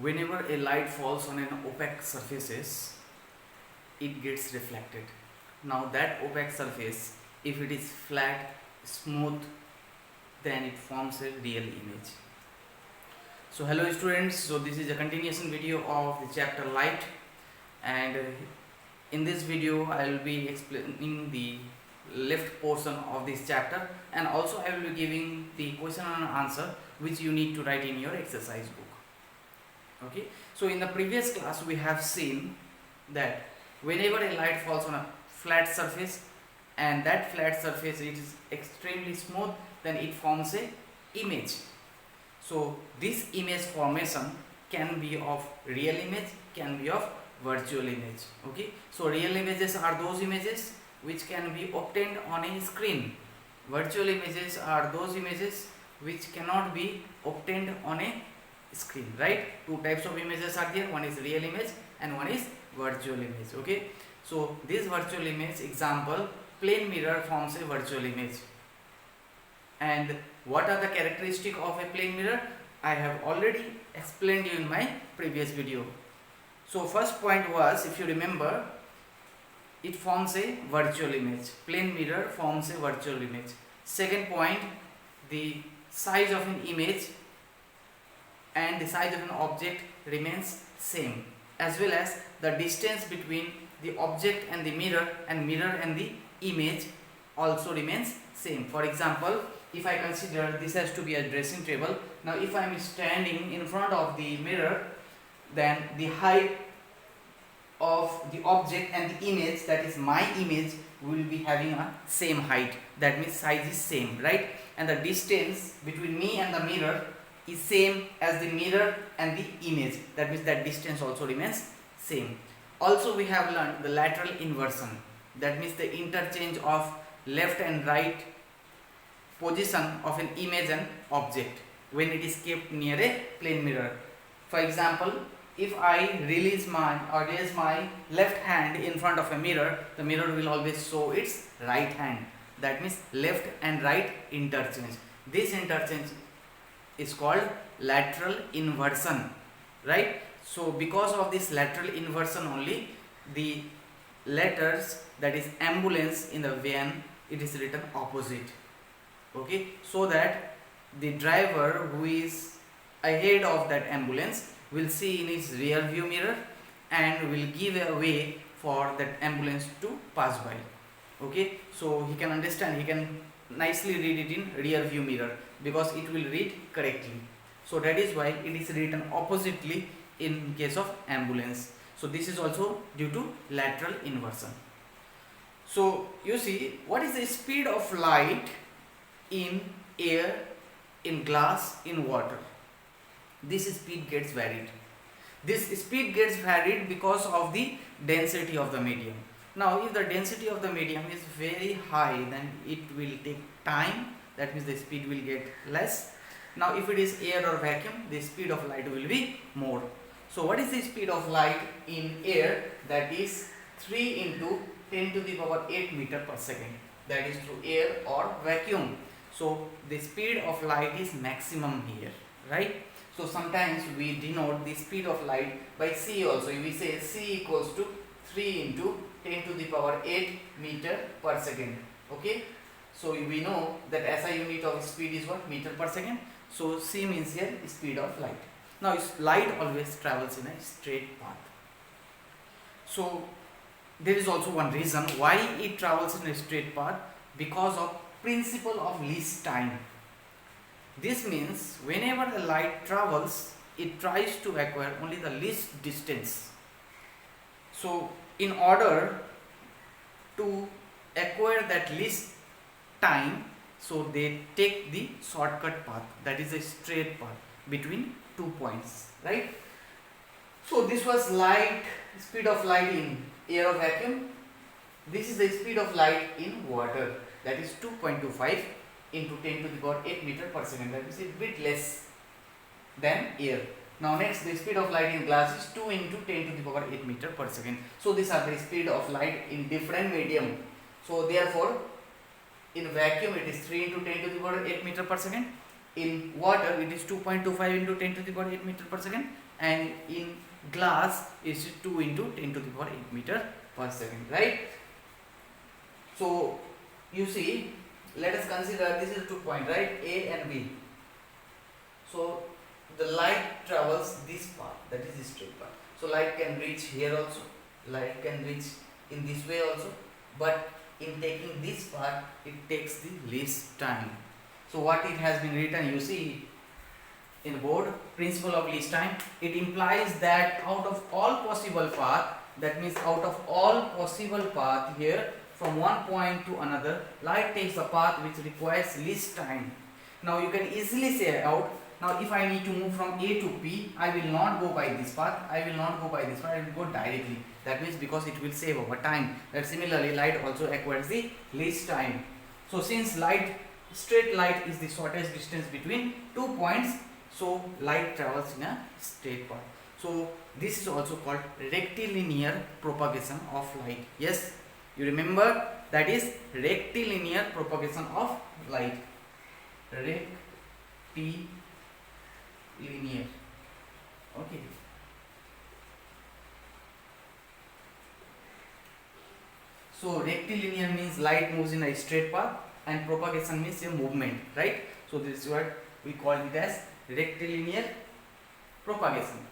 whenever a light falls on an opaque surfaces, it gets reflected. Now that opaque surface, if it is flat, smooth, then it forms a real image. So hello students, so this is a continuation video of the chapter light, and in this video I will be explaining the left portion of this chapter, and also I will be giving the question and answer which you need to write in your exercise book. Okay, so in the previous class we have seen that whenever a light falls on a flat surface and that flat surface it is extremely smooth, then it forms a image. So this image formation can be of real image, can be of virtual image. Okay, so real images are those images which can be obtained on a screen. Virtual images are those images which cannot be obtained on a screen, right? Two types of images are there, one is real image and one is virtual image. Okay, so this virtual image example, plane mirror forms a virtual image. And what are the characteristics of a plane mirror? I have already explained you in my previous video. So first point was, if you remember, it forms a virtual image. Plane mirror forms a virtual image. Second point, the size of an image and the size of an object remains same, as well as the distance between the object and the mirror and the image also remains same. For example, if I consider this has to be a dressing table. Now if I am standing in front of the mirror, then the height of the object and the image, that is my image, will be having a same height. That means size is same, right? And the distance between me and the mirror is same as the mirror and the image. That means that distance also remains same. Also we have learned the lateral inversion. That means the interchange of left and right position of an image and object when it is kept near a plane mirror. For example, if I raise my left hand in front of a mirror, the mirror will always show its right hand. That means left and right interchange. This interchange is called lateral inversion, right? So because of this lateral inversion only, the letters, that is ambulance in the van, it is written opposite. Okay, so that the driver who is ahead of that ambulance will see in his rear view mirror and will give a way for that ambulance to pass by. Okay, so he can understand, he can nicely read it in rear view mirror because it will read correctly. So that is why it is written oppositely in case of ambulance. So this is also due to lateral inversion. So you see, what is the speed of light in air, in glass, in water? This speed gets varied. This speed gets varied because of the density of the medium. Now if the density of the medium is very high, then it will take time, that means the speed will get less. Now if it is air or vacuum, the speed of light will be more. So what is the speed of light in air? That is 3 into 10 to the power 8 meter per second. That is through air or vacuum. So the speed of light is maximum here, right? So sometimes we denote the speed of light by c also. We say c equals to 3 into 10 to the power 8 meter per second. Okay, so we know that SI unit of speed is what? Meter per second. So c means here speed of light. Now light always travels in a straight path. So there is also one reason why it travels in a straight path, because of principle of least time. This means whenever the light travels, it tries to acquire only the least distance. So in order to acquire that least time, so they take the shortcut path, that is a straight path between 2 points, right? So this was light, speed of light in air or vacuum. This is the speed of light in water, that is 2.25 into 10 to the power 8 meter per second. That is a bit less than air. Now next, the speed of light in glass is 2 into 10 to the power 8 meter per second. So these are the speed of light in different medium. So therefore in vacuum it is 3 into 10 to the power 8 meter per second, In water it is 2.25 into 10 to the power 8 meter per second, and in glass it is 2 into 10 to the power 8 meter per second, right? So you see, let us consider this is 2 point, right, A and B. So the light travels this path, that is the straight path. So light can reach here also, light can reach in this way also, but in taking this path it takes the least time. So what it has been written, you see in board, principle of least time. It implies that out of all possible path, that means out of all possible path here from one point to another, light takes the path which requires least time. Now you can easily say out, now if I need to move from A to P, I will not go by this path, I will not go by this path, I will go directly. That means because it will save our time. That similarly light also acquires the least time. So since straight light is the shortest distance between 2 points, so light travels in a straight path. So this is also called rectilinear propagation of light. Yes, you remember, that is rectilinear propagation of light. Rectilinear. Okay. So rectilinear means light moves in a straight path, and propagation means a movement, right? So this is what we call it as rectilinear propagation.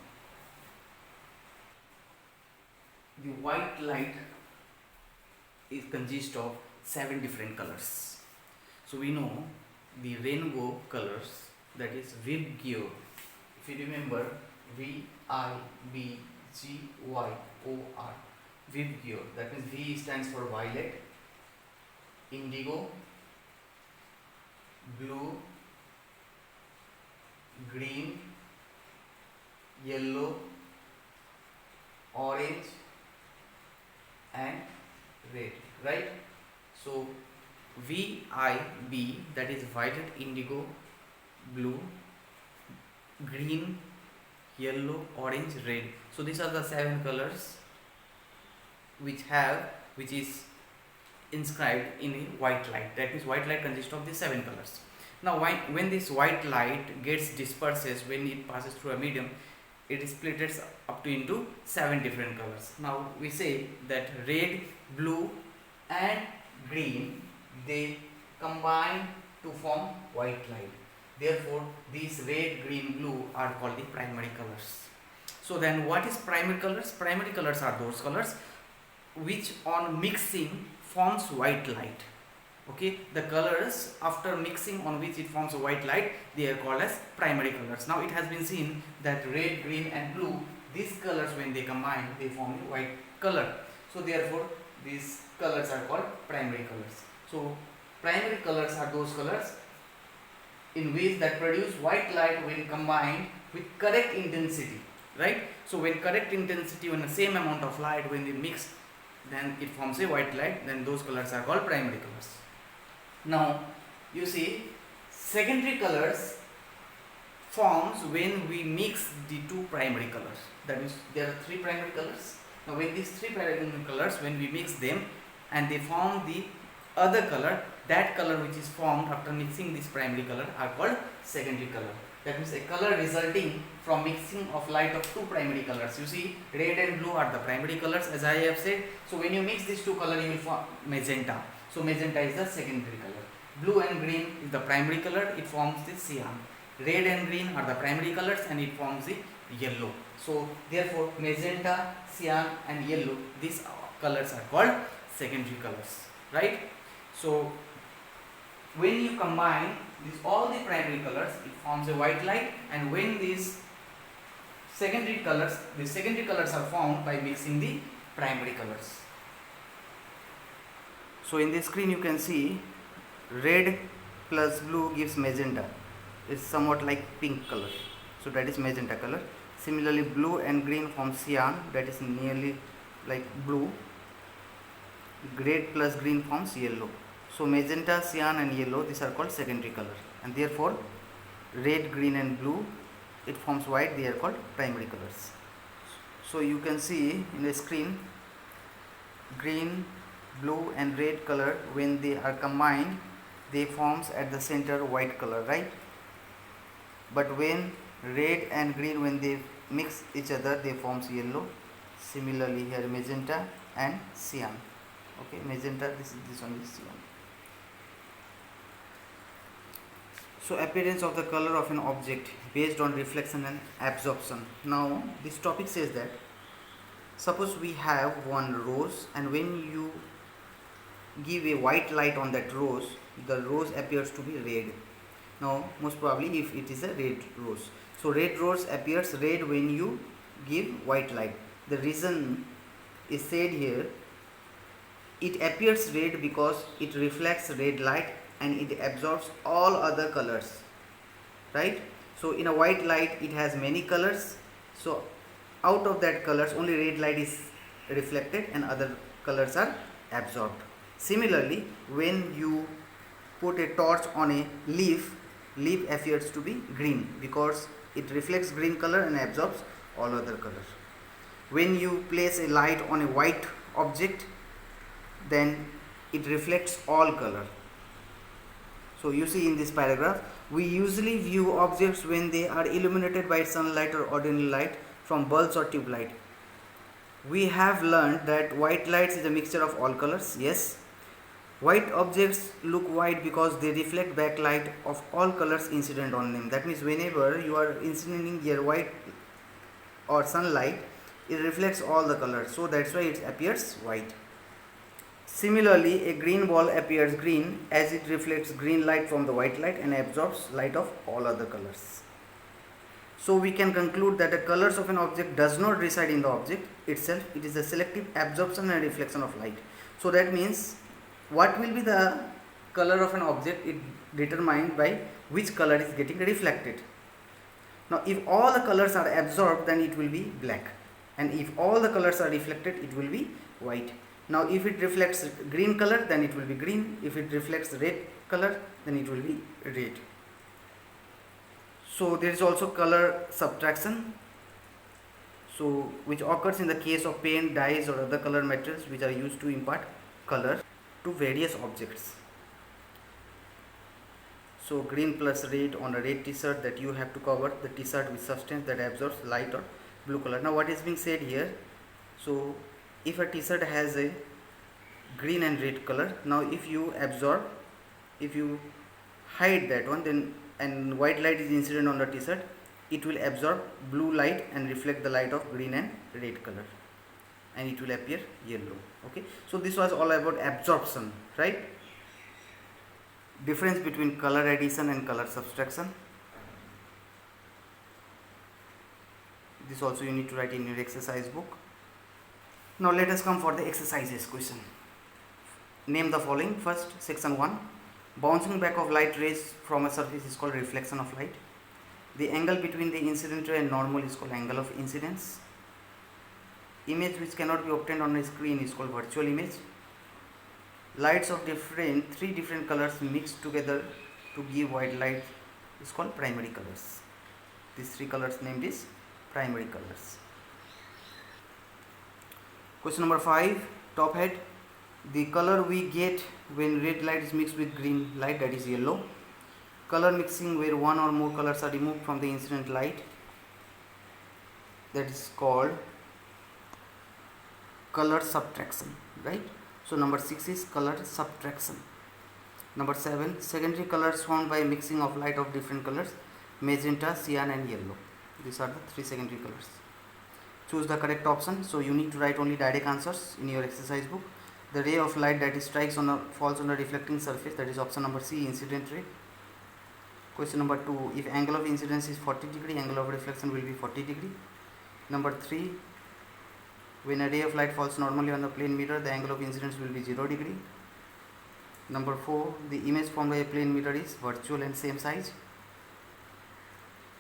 The white light is consists of 7 different colors. So we know the rainbow colors, that is Vibgyo. If you remember, Vibgyor, Vibgyor. That means V stands for violet, indigo, blue, green, yellow, orange and red, right? So VIB, that is violet, indigo, blue, green, yellow, orange, red. So these are the 7 colors which is inscribed in a white light. That means white light consists of these 7 colors. Now when this white light gets disperses, when it passes through a medium, it is split up to into 7 different colors. Now we say that red, blue and green, they combine to form white light. Therefore these red, green, blue are called the primary colors. So then what is primary colors? Primary colors are those colors which on mixing forms white light. Okay, the colors after mixing on which it forms a white light, they are called as primary colors. Now it has been seen that red, green and blue, these colors when they combine, they form a white color. So therefore these colors are called primary colors. So primary colors are those colors in which that produce white light when combined with correct intensity, right? So when correct intensity, when the same amount of light, when they mix, then it forms a white light, then those colors are called primary colors. Now you see, secondary colors forms when we mix the 2 primary colors. That means there are 3 primary colors. Now when these 3 primary colors, when we mix them and they form the other color, that color which is formed after mixing this primary color are called secondary color. That means a color resulting from mixing of light of 2 primary colors. You see, red and blue are the primary colors, as I have said. So when you mix these 2 colors, you will form magenta. So magenta is the secondary color. Blue and green is the primary color, it forms the cyan. Red and green are the primary colors and it forms the yellow. So therefore magenta, cyan and yellow, these colors are called secondary colors, right? So when you combine all the primary colors, it forms a white light, and when these secondary colors are formed by mixing the primary colors. So in this screen you can see red plus blue gives magenta. It's somewhat like pink color, so that is magenta color. Similarly blue and green form cyan, that is nearly like blue. Red plus green forms yellow. So magenta, cyan and yellow, these are called secondary color, and therefore red, green and blue, it forms white, they are called primary colors. So you can see in the screen green, blue and red color, when they are combined, they forms at the center white color, right? but when red and green, when they mix each other, they forms yellow. Similarly here magenta and cyan. Okay, magenta, this one is cyan. So appearance of the color of an object based on reflection and absorption. Now this topic says that suppose we have one rose, and when you give a white light on that rose, the rose appears to be red. Now most probably if it is a red rose, so red rose appears red when you give white light. The reason is said here, it appears red because it reflects red light and it absorbs all other colors, right? So in a white light it has many colors, so out of that colors only red light is reflected and other colors are absorbed. Similarly, when you put a torch on a leaf, leaf appears to be green because it reflects green color and absorbs all other colors. When you place a light on a white object, then it reflects all color. So you see in this paragraph, we usually view objects when they are illuminated by sunlight or ordinary light from bulbs or tube light. We have learned that white light is a mixture of all colors. Yes, white objects look white because they reflect backlight of all colors incident on them. That means whenever you are incidenting your white or sunlight, it reflects all the colors, so that's why it appears white. Similarly, a green ball appears green as it reflects green light from the white light and absorbs light of all other colors. So we can conclude that the colors of an object does not reside in the object itself. It is a selective absorption and reflection of light. So that means what will be the color of an object, it determined by which color is getting reflected. Now if all the colors are absorbed, then it will be black, and if all the colors are reflected, it will be white. Now if it reflects green color, then it will be green. If it reflects red color, then it will be red. So there is also color subtraction, so which occurs in the case of paint, dyes or other color materials which are used to impart color to various objects. So green plus red on a red t-shirt, that you have to cover the t-shirt with substance that absorbs light or blue color. Now what is being said here, so if a t-shirt has a green and red color, now if you hide that one, then and white light is incident on the t-shirt, it will absorb blue light and reflect the light of green and red color, and it will appear yellow. Okay, so this was all about absorption, right? Difference between color addition and color subtraction. This also you need to write in your exercise book. Now let us come for the exercises question. Name the following. First, section 1. Bouncing back of light rays from a surface is called reflection of light. The angle between the incident ray and normal is called angle of incidence. Image which cannot be obtained on a screen is called virtual image. Lights of three different colors mixed together to give white light is called primary colors. These three colors named is primary colors. Question number 5, top head. The color we get when red light is mixed with green light, that is yellow. Color mixing where one or more colors are removed from the incident light, that is called color subtraction, right? So number 6 is color subtraction. Number 7, secondary colors formed by mixing of light of different colors, magenta, cyan and yellow. These are the three secondary colors. Choose the correct option. So you need to write only direct answers in your exercise book. The ray of light that strikes on a falls on a reflecting surface, that is option number C, incident ray. Question number 2, if angle of incidence is 40 degree, angle of reflection will be 40 degree. Number 3, when a ray of light falls normally on the plane mirror, the angle of incidence will be 0 degree. Number 4, the image formed by a plane mirror is virtual and same size.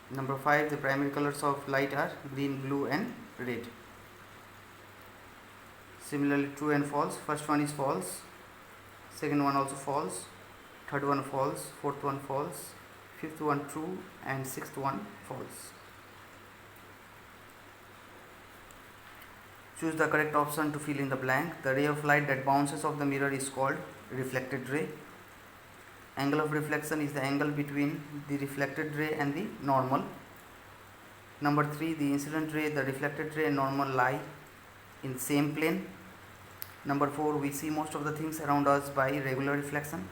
Number 5, the primary colors of light are green, blue and red. Similarly, true and false. First one is false, second one also false, third one false, fourth one false, fifth one true and sixth one false. Choose the correct option to fill in the blank. The ray of light that bounces off the mirror is called reflected ray, Angle of reflection is the angle between the reflected ray and the normal. Number 3, the incident ray, the reflected ray and normal lie in same plane. Number 4, we see most of the things around us by regular reflection.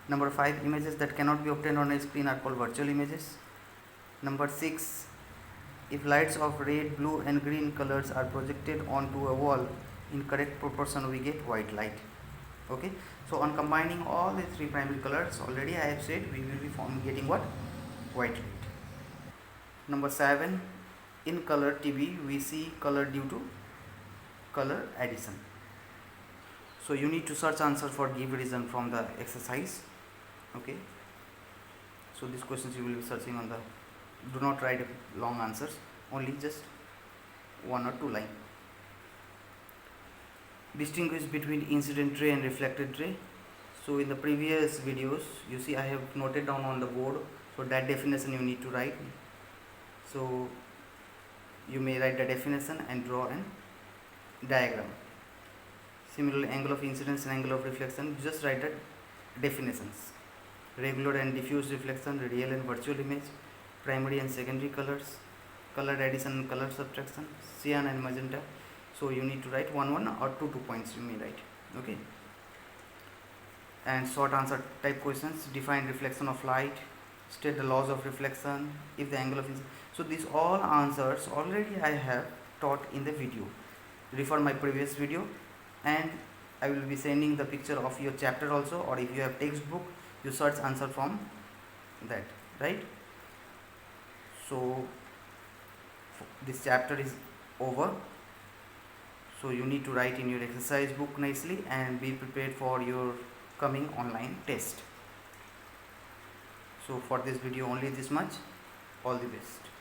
Number 5, images that cannot be obtained on a screen are called virtual images. Number 6, if lights of red, blue and green colors are projected onto a wall in correct proportion, we get white light. Okay, so on combining all the 3 primary colors, already I have said we will be getting what? White light. Number 7, in color TV we see color due to color addition. So you need to search answer for give reason from the exercise. Okay, so these questions you will be searching on the, do not write long answers, only just 1 or 2 line. Distinguish between incident ray and reflected ray. So in the previous videos you see I have noted down on the board, so that definition you need to write. So you may write the definition and draw a diagram. Similarly, angle of incidence and angle of reflection, just write the definitions. Regular and diffuse reflection, real and virtual image, primary and secondary colors, color addition and color subtraction, cyan and magenta. So you need to write 1 or 2 points you may write. Okay. And short answer type questions, define reflection of light, state the laws of reflection, if the angle of incidence. So these all answers already I have taught in the video. Refer my previous video, and I will be sending the picture of your chapter also, or if you have textbook, you search answer from that, right? So this chapter is over, so you need to write in your exercise book nicely and be prepared for your coming online test. So for this video only this much. All the best.